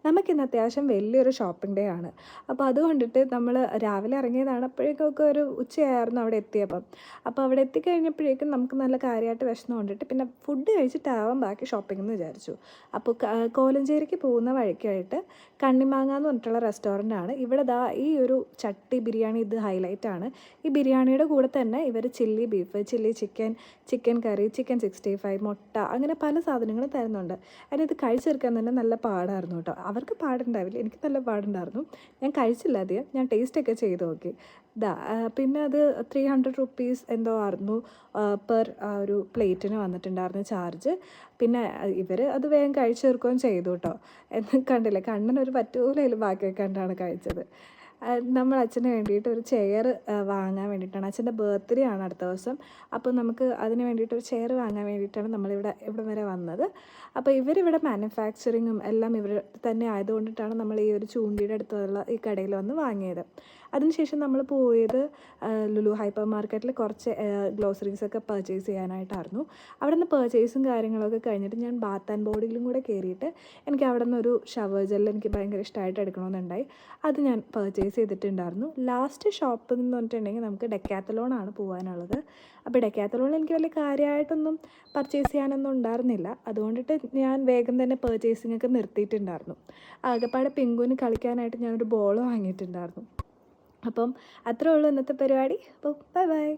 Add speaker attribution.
Speaker 1: നമുക്കിന്ന് അത്യാവശ്യം വലിയൊരു ഷോപ്പിംഗ് ഡേ ആണ്. അപ്പോൾ അതുകൊണ്ടിട്ട് നമ്മൾ രാവിലെ ഇറങ്ങിയതാണ്. അപ്പോഴേക്കൊക്കെ ഒരു ഉച്ചയായിരുന്നു അവിടെ എത്തിയപ്പം. അപ്പോൾ അവിടെ എത്തിക്കഴിഞ്ഞപ്പോഴേക്കും നമുക്ക് നല്ല കാര്യമായിട്ട് വിശന്ന് കൊണ്ടിട്ട് പിന്നെ ഫുഡ് കഴിച്ചിട്ടാവാം ബാക്കി ഷോപ്പിംഗ് എന്ന് വിചാരിച്ചു. അപ്പോൾ കോലഞ്ചേരിക്ക് പോകുന്ന വഴിക്കായിട്ട് കണ്ണിമാങ്ങ എന്ന് പറഞ്ഞിട്ടുള്ള റെസ്റ്റോറൻ്റ് ആണ്. ഇവിടെ ദാ ഈ ഒരു ചട്ടി ബിരിയാണി ഇത് ഹൈലൈറ്റ് ആണ്. ഈ ബിരിയാണിയുടെ കൂടെ തന്നെ ഇവർ chilli beef, chilli chicken, chicken curry, chicken 65, മുട്ട അങ്ങനെ പല സാധനങ്ങളും തരുന്നുണ്ട്. അതിനത് കഴിച്ചെടുക്കാൻ തന്നെ നല്ല പാടായിരുന്നു കേട്ടോ. അവർക്ക് പാടുണ്ടാവില്ല, എനിക്ക് നല്ല പാടുണ്ടായിരുന്നു. ഞാൻ കഴിച്ചില്ല അധികം, ഞാൻ ടേസ്റ്റൊക്കെ ചെയ്ത് നോക്കി. പിന്നെ അത് 300 റുപ്പീസ് എന്തോ ആയിരുന്നു പെർ ഒരു പ്ലേറ്റിന് വന്നിട്ടുണ്ടായിരുന്നു ചാർജ്. പിന്നെ ഇവർ അത് വേഗം കഴിച്ചു തീർക്കുകയും ചെയ്തു കേട്ടോ. എന്ന് കണ്ടില്ലേ, കണ്ണിനൊരു പറ്റൂലയിൽ ബാക്കി വെക്കാണ്ടാണ് കഴിച്ചത്. നമ്മൾ അച്ഛന് വേണ്ടിയിട്ട് ഒരു ചെയർ വാങ്ങാൻ വേണ്ടിയിട്ടാണ്. അച്ഛൻ്റെ ബർത്ത്ഡേ ആണ് അടുത്ത ദിവസം. അപ്പോൾ നമുക്ക് അതിന് വേണ്ടിയിട്ടൊരു ചെയർ വാങ്ങാൻ വേണ്ടിയിട്ടാണ് ഇവിടെ വരെ വന്നത്. അപ്പോൾ ഇവരിവിടെ മാനുഫാക്ചറിങ്ങും എല്ലാം ഇവർ തന്നെ ആയതുകൊണ്ടിട്ടാണ് നമ്മൾ ഈ ഒരു ചൂണ്ടിയുടെ അടുത്തുള്ള ഈ കടയിൽ വന്ന് വാങ്ങിയത്. അതിനുശേഷം നമ്മൾ പോയത് ലുലു ഹൈപ്പർ മാർക്കറ്റിൽ കുറച്ച് ഗ്ലോസറീസൊക്കെ പർച്ചേസ് ചെയ്യാനായിട്ടായിരുന്നു. അവിടെ നിന്ന് പർച്ചേസും കാര്യങ്ങളൊക്കെ കഴിഞ്ഞിട്ട് ഞാൻ ബാത്ത് ആൻഡ് ബോഡിയിലും കൂടെ കയറിയിട്ട് എനിക്ക് അവിടെ നിന്നൊരു ഷവർ ജെൽ എനിക്ക് ഭയങ്കര ഇഷ്ടമായിട്ട് എടുക്കണമെന്നുണ്ടായി. അത് ഞാൻ പർച്ചേസ് ചെയ്തിട്ടുണ്ടായിരുന്നു. ലാസ്റ്റ് ഷോപ്പ് എന്ന് പറഞ്ഞിട്ടുണ്ടെങ്കിൽ നമുക്ക് ഡെക്കാത്തലോൺ ആണ് പോകാനുള്ളത്. അപ്പോൾ ഡെക്കാത്തലോണിൽ എനിക്ക് വലിയ കാര്യമായിട്ടൊന്നും പർച്ചേസ് ചെയ്യാനൊന്നും ഉണ്ടായിരുന്നില്ല. അതുകൊണ്ടിട്ട് ഞാൻ വേഗം തന്നെ പർച്ചേസിംഗ് ഒക്കെ നിർത്തിയിട്ടുണ്ടായിരുന്നു. ആകെപ്പാടെ പിങ്കുവിന് കളിക്കാനായിട്ട് ഞാനൊരു ബോൾ വാങ്ങിയിട്ടുണ്ടായിരുന്നു. അപ്പം അത്രേ ഉള്ളൂ ഇന്നത്തെ പരിപാടി. അപ്പോൾ ബൈ ബൈ.